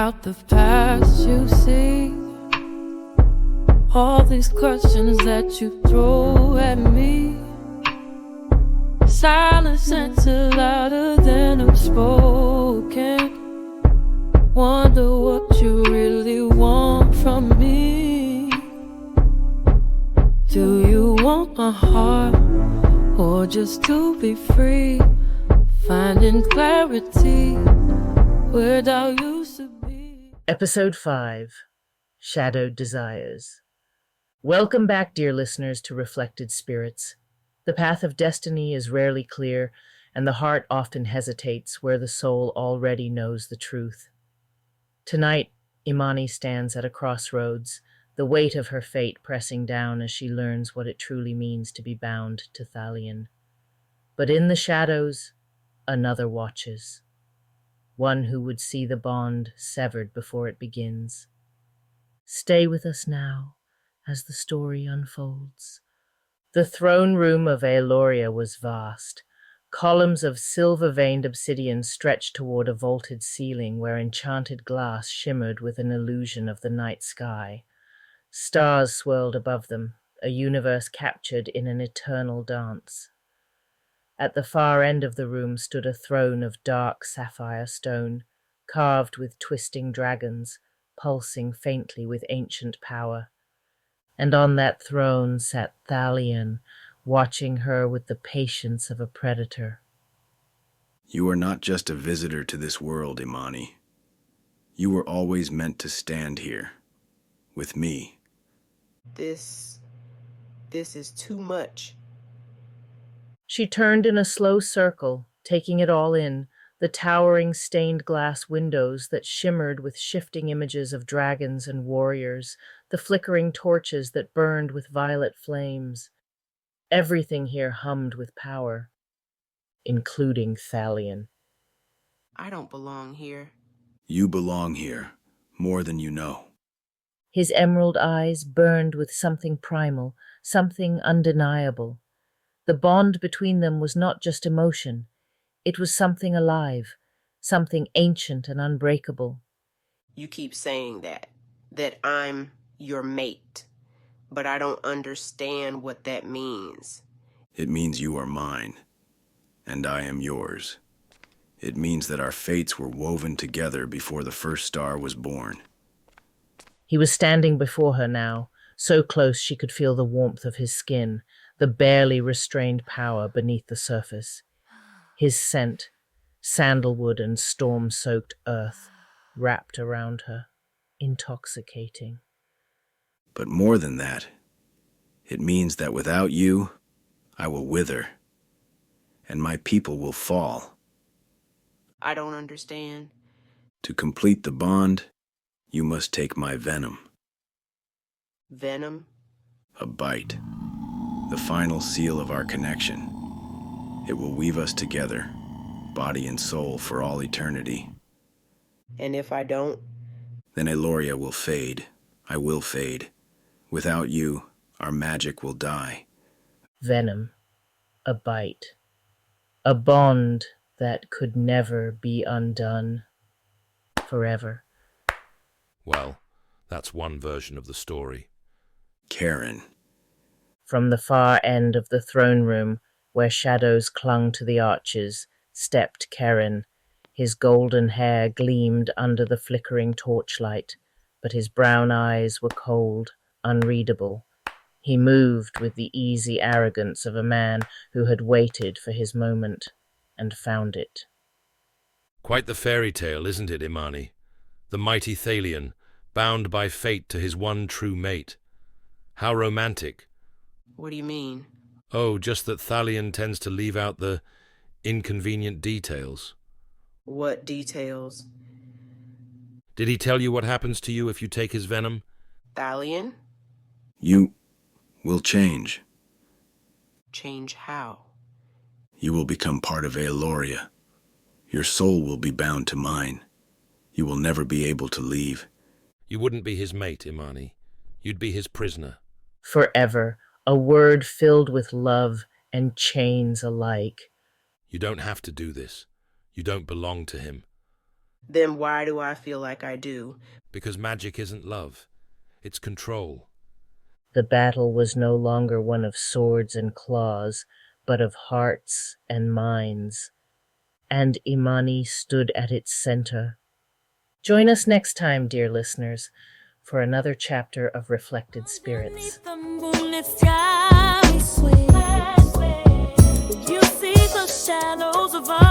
about the past, you see. All these questions that you throw at me. Silence answer louder than unspoken. Wonder what you really want from me. Do you want my heart, or just to be free? Finding clarity where doubt used to be. Episode 5, Shadowed Desires. Welcome back, dear listeners, to Reflected Spirits. The path of destiny is rarely clear, and the heart often hesitates where the soul already knows the truth. Tonight, Imani stands at a crossroads, the weight of her fate pressing down as she learns what it truly means to be bound to Thalion. But in the shadows, another watches, one who would see the bond severed before it begins. Stay with us now as the story unfolds. The throne room of Aeloria was vast. Columns of silver-veined obsidian stretched toward a vaulted ceiling where enchanted glass shimmered with an illusion of the night sky. Stars swirled above them, a universe captured in an eternal dance. At the far end of the room stood a throne of dark sapphire stone, carved with twisting dragons, pulsing faintly with ancient power. And on that throne sat Thalion, watching her with the patience of a predator. You are not just a visitor to this world, Imani. You were always meant to stand here, with me. This is too much. She turned in a slow circle, taking it all in, the towering stained glass windows that shimmered with shifting images of dragons and warriors, the flickering torches that burned with violet flames. Everything here hummed with power, including Thalion. I don't belong here. You belong here, more than you know. His emerald eyes burned with something primal, something undeniable. The bond between them was not just emotion. It was something alive, something ancient and unbreakable. You keep saying that I'm your mate, but I don't understand what that means. It means you are mine, and I am yours. It means that our fates were woven together before the first star was born. He was standing before her now, so close she could feel the warmth of his skin, the barely restrained power beneath the surface. His scent, sandalwood and storm-soaked earth, wrapped around her, intoxicating. But more than that, it means that without you, I will wither, and my people will fall. I don't understand. To complete the bond, you must take my venom. Venom? A bite. The final seal of our connection. It will weave us together, body and soul, for all eternity. And if I don't? Then Aeloria will fade. I will fade. Without you, our magic will die. Venom. A bite. A bond that could never be undone. Forever. Well, that's one version of the story. Karen. From the far end of the throne room, where shadows clung to the arches, stepped Keren. His golden hair gleamed under the flickering torchlight, but his brown eyes were cold, unreadable. He moved with the easy arrogance of a man who had waited for his moment and found it. Quite the fairy tale, isn't it, Imani? The mighty Thalion, bound by fate to his one true mate. How romantic. What do you mean? Oh, just that Thalion tends to leave out the inconvenient details. What details? Did he tell you what happens to you if you take his venom? Thalion? You will change. Change how? You will become part of Aeloria. Your soul will be bound to mine. You will never be able to leave. You wouldn't be his mate, Imani. You'd be his prisoner. Forever, a word filled with love and chains alike. You don't have to do this. You don't belong to him. then why do I feel like I do? Because magic isn't love. It's control. The battle was no longer one of swords and claws, but of hearts and minds. And Imani stood at its center. Join us next time, dear listeners, for another chapter of Reflected Spirits. Underneath the moonlit sky, we sway. You see the shadows of our